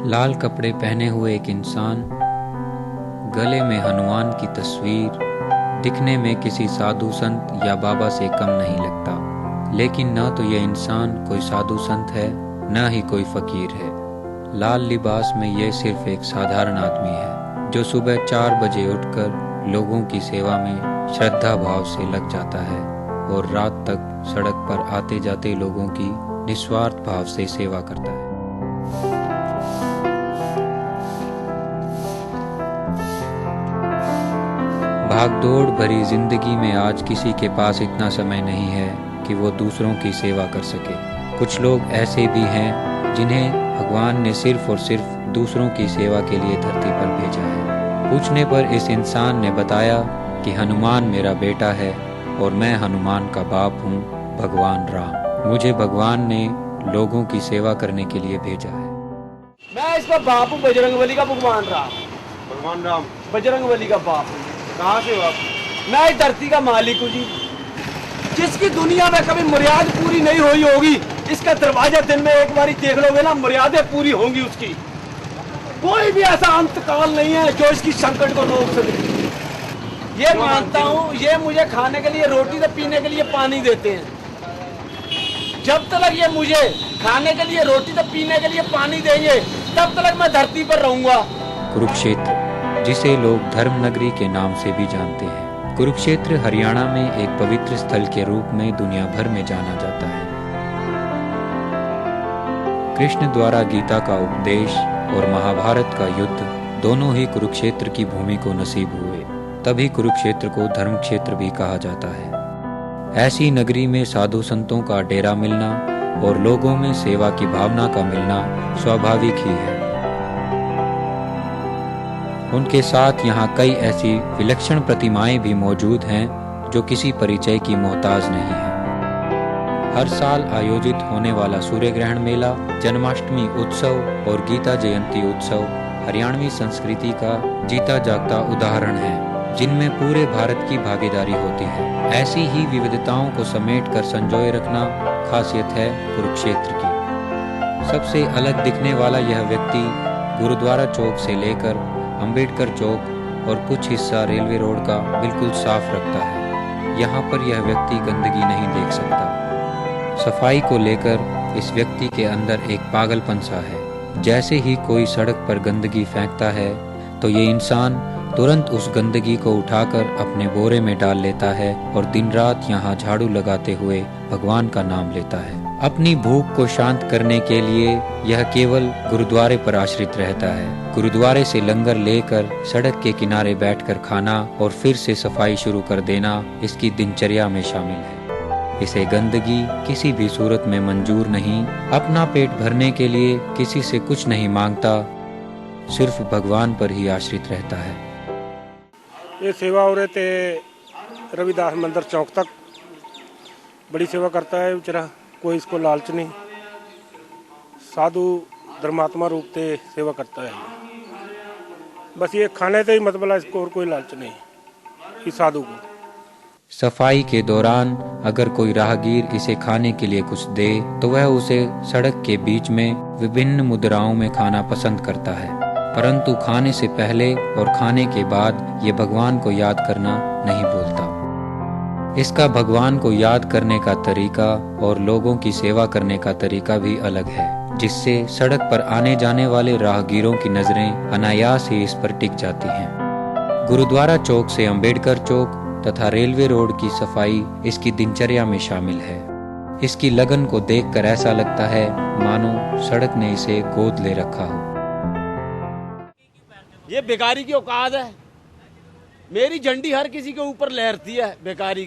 लाल कपड़े पहने हुए एक इंसान, गले में हनुमान की तस्वीर, दिखने में किसी साधु संत या बाबा से कम नहीं लगता। लेकिन न तो यह इंसान कोई साधु संत है, न ही कोई फकीर है। लाल लिबास में यह सिर्फ एक साधारण आदमी है जो सुबह 4 बजे उठकर लोगों की सेवा में श्रद्धा भाव से लग जाता है और रात तक सड़क पर आते जाते लोगों की निस्वार्थ भाव से सेवा करता है। भागदौड़ भरी जिंदगी में आज किसी के पास इतना समय नहीं है कि वो दूसरों की सेवा कर सके। कुछ लोग ऐसे भी हैं जिन्हें भगवान ने सिर्फ और सिर्फ दूसरों की सेवा के लिए धरती पर भेजा है। पूछने पर इस इंसान ने बताया कि हनुमान मेरा बेटा है और मैं हनुमान का बाप हूँ, भगवान राम। मुझे भगवान ने लोगों की सेवा करने के लिए भेजा है। मैं इसका बाप हूँ, बजरंगबली का भगवान राम। भगवान राम बजरंगबली का बाप हूँ। कहाँ से हो आप? मैं इस धरती का मालिक हूँ जी। जिसकी दुनिया में कभी मर्यादा पूरी नहीं हुई होगी, इसका दरवाजा दिन में एक बार देख लोगे ना, मर्यादा पूरी होंगी उसकी। कोई भी ऐसा अंतकाल नहीं है जो इसकी संकट को रोक सके। ये मानता हूँ, ये मुझे खाने के लिए रोटी तो पीने के लिए पानी देते हैं। जब तक ये मुझे खाने के लिए रोटी तो पीने के लिए पानी देंगे, तब तक मैं धरती पर रहूंगा। कुरुक्षेत्र, जिसे लोग धर्म नगरी के नाम से भी जानते हैं। कुरुक्षेत्र हरियाणा में एक पवित्र स्थल के रूप में दुनिया भर में जाना जाता है। कृष्ण द्वारा गीता का उपदेश और महाभारत का युद्ध दोनों ही कुरुक्षेत्र की भूमि को नसीब हुए, तभी कुरुक्षेत्र को धर्म क्षेत्र भी कहा जाता है। ऐसी नगरी में साधु संतों का डेरा मिलना और लोगों में सेवा की भावना का मिलना स्वाभाविक ही है। उनके साथ यहाँ कई ऐसी विलक्षण प्रतिमाएं भी मौजूद हैं जो किसी परिचय की मोहताज नहीं है। हर साल आयोजित होने वाला सूर्य ग्रहण मेला, जन्माष्टमी उत्सव और गीता जयंती उत्सव हरियाणवी संस्कृति का जीता जागता उदाहरण है, जिनमें पूरे भारत की भागीदारी होती है। ऐसी ही विविधताओं को समेट कर संजोए रखना खासियत है कुरुक्षेत्र की। सबसे अलग दिखने वाला यह व्यक्ति गुरुद्वारा चौक से लेकर अंबेडकर चौक और कुछ हिस्सा रेलवे रोड का बिल्कुल साफ रखता है। यहाँ पर यह व्यक्ति गंदगी नहीं देख सकता। सफाई को लेकर इस व्यक्ति के अंदर एक पागलपन सा है। जैसे ही कोई सड़क पर गंदगी फेंकता है तो ये इंसान तुरंत उस गंदगी को उठाकर अपने बोरे में डाल लेता है और दिन रात यहाँ झाड़ू लगाते हुए भगवान का नाम लेता है। अपनी भूख को शांत करने के लिए यह केवल गुरुद्वारे पर आश्रित रहता है। गुरुद्वारे से लंगर लेकर सड़क के किनारे बैठकर खाना और फिर से सफाई शुरू कर देना इसकी दिनचर्या में शामिल है। इसे गंदगी किसी भी सूरत में मंजूर नहीं। अपना पेट भरने के लिए किसी से कुछ नहीं मांगता, सिर्फ भगवान पर ही आश्रित रहता है। ये सेवा हो रहे थे रविदास मंदिर चौक तक, बड़ी सेवा करता है बेचारा। कोई इसको लालच नहीं, साधु धर्मात्मा रूप से सेवा करता है। बस ये खाने से ही मतलब है, इसको और कोई लालच नहीं इस साधु को। सफाई के दौरान अगर कोई राहगीर इसे खाने के लिए कुछ दे तो वह उसे सड़क के बीच में विभिन्न मुद्राओं में खाना पसंद करता है, परंतु खाने से पहले और खाने के बाद ये भगवान को याद करना नहीं भूलता। इसका भगवान को याद करने का तरीका और लोगों की सेवा करने का तरीका भी अलग है, जिससे सड़क पर आने जाने वाले राहगीरों की नजरें अनायास ही इस पर टिक जाती हैं। गुरुद्वारा चौक से अंबेडकर चौक तथा रेलवे रोड की सफाई इसकी दिनचर्या में शामिल है। इसकी लगन को देखकर ऐसा लगता है मानो सड़क ने इसे गोद ले रखा हो। ये बेकारी की औकात है। मेरी झंडी हर किसी के ऊपर लहरती है। बेकारी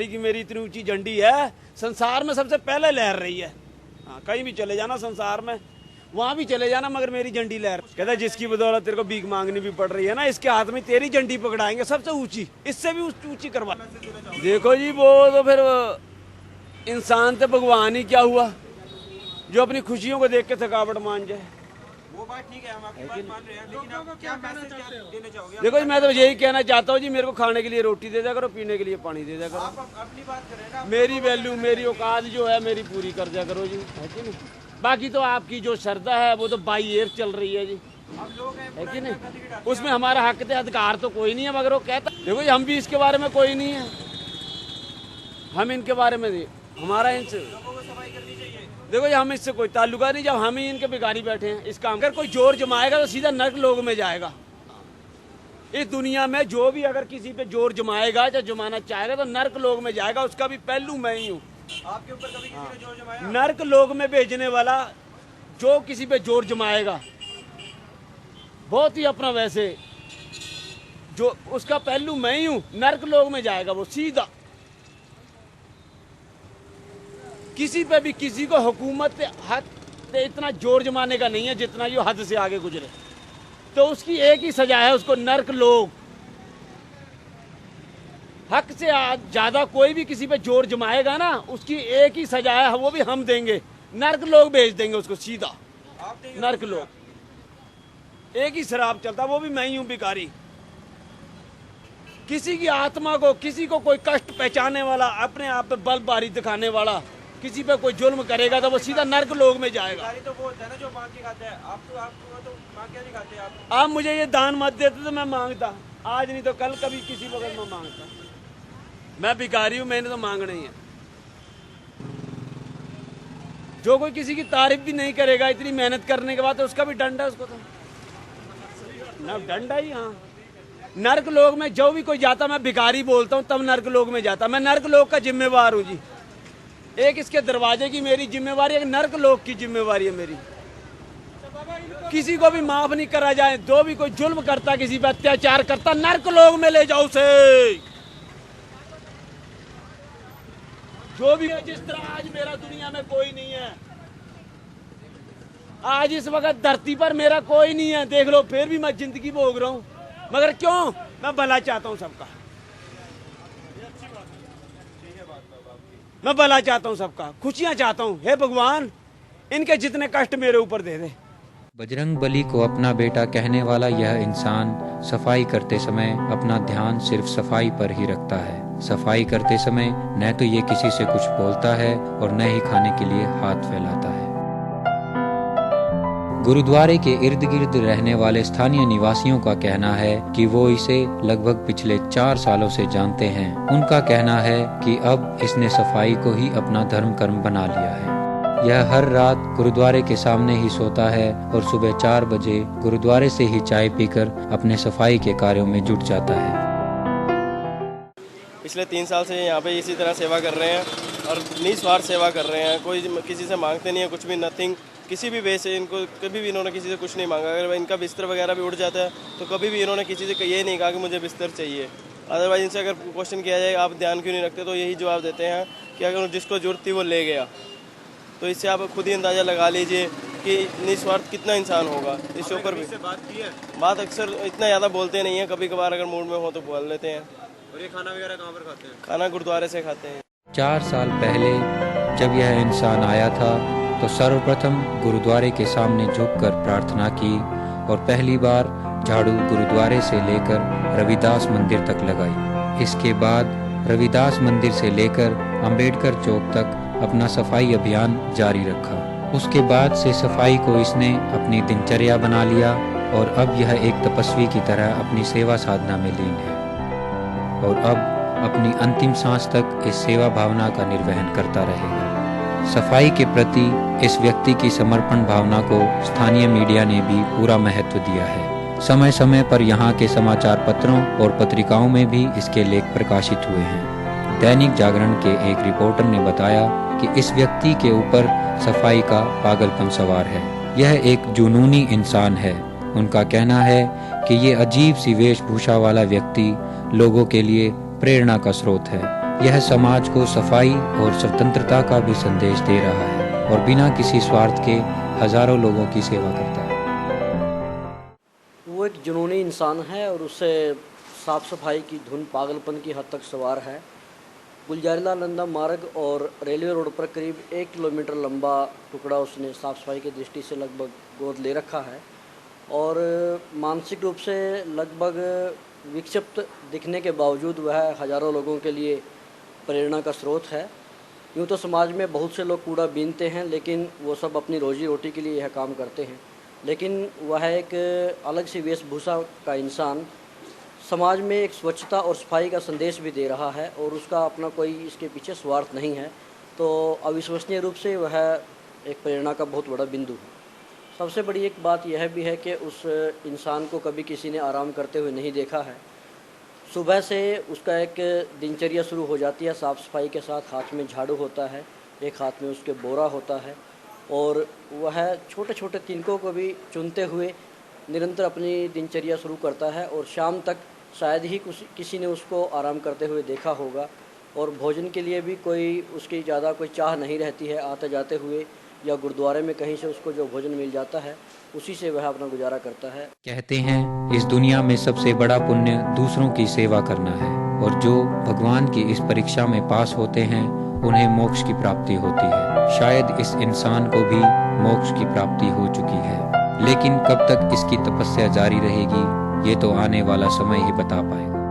की मेरी इतनी ऊंची झंडी है, संसार में सबसे पहले लहर रही है। हाँ, कहीं भी चले जाना संसार में, वहां भी चले जाना, मगर मेरी झंडी लहर। कहता है जिसकी बदौलत तेरे को भीख मांगनी भी पड़ रही है ना, इसके हाथ में तेरी झंडी पकड़ाएंगे सबसे ऊंची, इससे भी ऊंची करवा। देखो जी, वो तो फिर इंसान से भगवान ही क्या हुआ जो अपनी खुशियों को देख के थकावट मान जाए। वो बात ठीक है, हम आपकी बात मान रहे हैं, लेकिन आप क्या मैसेज देना चाहोगे? देखो जी, मैं तो यही कहना चाहता हूँ जी, मेरे को खाने के लिए रोटी दे दिया करो, पीने के लिए पानी दे दिया करो। आप अपनी बात करें ना। मेरी वैल्यू, मेरी औकात जो है मेरी पूरी कर दिया करो जी, है कि नहीं? बाकी तो आपकी जो श्रद्धा है वो तो बाई एयर चल रही है जी, है कि नहीं? उसमें हमारा हक थे अधिकार तो कोई नहीं है, मगर वो कहता देखो जी हम भी इसके बारे में कोई नहीं है, हम इनके बारे में नहीं, हमारा इनसे देखो जी हम इससे कोई ताल्लुका नहीं, जब हम ही इनके भिखारी बैठे हैं इस काम। अगर कोई जोर जमाएगा तो सीधा नर्क लोग में जाएगा। इस दुनिया में जो भी अगर किसी पे जोर जमाएगा या जमाना चाहेगा तो नर्क लोग में जाएगा, उसका भी पहलू मैं ही हूँ। आपके ऊपर कभी किसी ने जोर जमाया? नर्क लोग में भेजने वाला जो किसी पे जोर जमाएगा बहुत ही अपना, वैसे जो उसका पहलू मैं ही हूं, नर्क लोग में जाएगा वो सीधा। किसी पे भी किसी को हुकूमत हद पे इतना जोर जमाने का नहीं है जितना ये हद से आगे गुजरे, तो उसकी एक ही सजा है, उसको नर्क लोग। हक से ज्यादा कोई भी किसी पे जोर जमाएगा ना, उसकी एक ही सजा है, वो भी हम देंगे, नर्क लोग भेज देंगे उसको सीधा। नर्क लोग एक ही शराब चलता, वो भी मैं ही हूं भिखारी। किसी की आत्मा को, किसी को कोई कष्ट पहचाने वाला, अपने आप पे बलबारी दिखाने वाला, किसी पे कोई जुल्म करेगा तो वो सीधा नर्क लोग में जाएगा। भिखारी तो वो होता है ना जो मांग के खाते हैं, आप तो मांग के नहीं खाते आप। आप मुझे ये दान मत देते तो मैं मांगता, आज नहीं तो कल कभी किसी वक्त में मांगता। मैं भिखारी हूं, मैंने तो मांगना ही है। जो कोई किसी की तारीफ भी नहीं करेगा इतनी मेहनत करने के बाद, तो उसका भी डंडा, उसको तो ना डंडा ही। हाँ, नर्क लोग में जो भी कोई जाता, मैं भिखारी बोलता हूँ तब नर्क लोग में जाता। मैं नर्क लोग का जिम्मेवार हूँ जी। एक इसके दरवाजे की मेरी जिम्मेवारी है, एक नर्क लोग की जिम्मेवारी है मेरी। किसी को भी माफ नहीं करा जाए, जो भी कोई जुल्म करता, किसी पे अत्याचार करता, नर्क लोग में ले जाओ उसे। जो भी है, जिस तरह आज मेरा दुनिया में कोई नहीं है, आज इस वक्त धरती पर मेरा कोई नहीं है, देख लो, फिर भी मैं जिंदगी भोग रहा हूँ। मगर क्यों? मैं भला चाहता हूँ सबका, मैं भला चाहता हूँ सबका, खुशियां चाहता हूँ। हे भगवान, इनके जितने कष्ट मेरे ऊपर दे दे। बजरंग बली को अपना बेटा कहने वाला यह इंसान सफाई करते समय अपना ध्यान सिर्फ सफाई पर ही रखता है। सफाई करते समय न तो ये किसी से कुछ बोलता है और न ही खाने के लिए हाथ फैलाता है। गुरुद्वारे के इर्द गिर्द रहने वाले स्थानीय निवासियों का कहना है कि वो इसे लगभग पिछले 4 सालों से जानते हैं। उनका कहना है कि अब इसने सफाई को ही अपना धर्म कर्म बना लिया है। यह हर रात गुरुद्वारे के सामने ही सोता है और सुबह 4 बजे गुरुद्वारे से ही चाय पीकर अपने सफाई के कार्यों में जुट जाता है। पिछले 3 साल से यहाँ पे इसी तरह सेवा कर रहे हैं और निस्वार्थ सेवा कर रहे हैं। कोई किसी से मांगते नहीं है कुछ भी, नथिंग। किसी भी वे से इनको कभी भी इन्होंने किसी से कुछ नहीं मांगा। अगर इनका बिस्तर वगैरह भी उड़ जाता है तो कभी भी इन्होंने किसी से ये नहीं कहा कि मुझे बिस्तर चाहिए। अदरवाइज इनसे अगर क्वेश्चन किया जाए आप ध्यान क्यों नहीं रखते, तो यही जवाब देते हैं कि अगर जिसको जरूरत थी वो ले गया। तो इससे आप खुद ही अंदाज़ा लगा लीजिए कि निस्वार्थ कितना इंसान होगा। इसके ऊपर भी बात अक्सर इतना ज़्यादा बोलते नहीं हैं, कभी कभार अगर मूड में हो तो बोल लेते हैं। और ये खाना वगैरह कहाँ पर खाते हैं? खाना गुरुद्वारे से खाते हैं। 4 साल पहले जब यह इंसान आया था तो सर्वप्रथम गुरुद्वारे के सामने झुककर प्रार्थना की और पहली बार झाड़ू गुरुद्वारे से लेकर रविदास मंदिर तक लगाई। इसके बाद रविदास मंदिर से लेकर अंबेडकर चौक तक अपना सफाई अभियान जारी रखा। उसके बाद से सफाई को इसने अपनी दिनचर्या बना लिया और अब यह एक तपस्वी की तरह अपनी सेवा साधना में लीन है और अब अपनी अंतिम सांस तक इस सेवा भावना का निर्वहन करता रहेगा। सफाई के प्रति इस व्यक्ति की समर्पण भावना को स्थानीय मीडिया ने भी पूरा महत्व दिया है। समय समय पर यहाँ के समाचार पत्रों और पत्रिकाओं में भी इसके लेख प्रकाशित हुए हैं। दैनिक जागरण के एक रिपोर्टर ने बताया कि इस व्यक्ति के ऊपर सफाई का पागलपन सवार है। यह एक जुनूनी इंसान है। उनका कहना है कि ये अजीब सी वेशभूषा वाला व्यक्ति लोगों के लिए प्रेरणा का स्रोत है। यह समाज को सफाई और स्वतंत्रता का भी संदेश दे रहा है और बिना किसी स्वार्थ के हजारों लोगों की सेवा करता है। वो एक जुनूनी इंसान है और उससे साफ़ सफाई की धुन पागलपन की हद तक सवार है। गुलजारीलाल नंदा मार्ग और रेलवे रोड पर करीब 1 किलोमीटर लंबा टुकड़ा उसने साफ़ सफाई की दृष्टि से लगभग गोद ले रखा है और मानसिक रूप से लगभग विक्षिप्त दिखने के बावजूद वह हज़ारों लोगों के लिए प्रेरणा का स्रोत है। यूँ तो समाज में बहुत से लोग कूड़ा बीनते हैं, लेकिन वो सब अपनी रोजी रोटी के लिए यह काम करते हैं। लेकिन वह एक अलग सी वेशभूषा का इंसान समाज में एक स्वच्छता और सफाई का संदेश भी दे रहा है, और उसका अपना कोई इसके पीछे स्वार्थ नहीं है। तो अविश्वसनीय रूप से वह एक प्रेरणा का बहुत बड़ा बिंदु है। सबसे बड़ी एक बात यह भी है कि उस इंसान को कभी किसी ने आराम करते हुए नहीं देखा है। सुबह से उसका एक दिनचर्या शुरू हो जाती है साफ़ सफाई के साथ। हाथ में झाड़ू होता है, एक हाथ में उसके बोरा होता है, और वह छोटे छोटे तिनकों को भी चुनते हुए निरंतर अपनी दिनचर्या शुरू करता है। और शाम तक शायद ही किसी ने उसको आराम करते हुए देखा होगा। और भोजन के लिए भी कोई उसकी ज़्यादा कोई चाह नहीं रहती है। आते जाते हुए या गुरुद्वारे में कहीं से उसको जो भोजन मिल जाता है, उसी से वह अपना गुजारा करता है। कहते हैं इस दुनिया में सबसे बड़ा पुण्य दूसरों की सेवा करना है, और जो भगवान की इस परीक्षा में पास होते हैं उन्हें मोक्ष की प्राप्ति होती है। शायद इस इंसान को भी मोक्ष की प्राप्ति हो चुकी है, लेकिन कब तक इसकी तपस्या जारी रहेगी ये तो आने वाला समय ही बता पाएगा।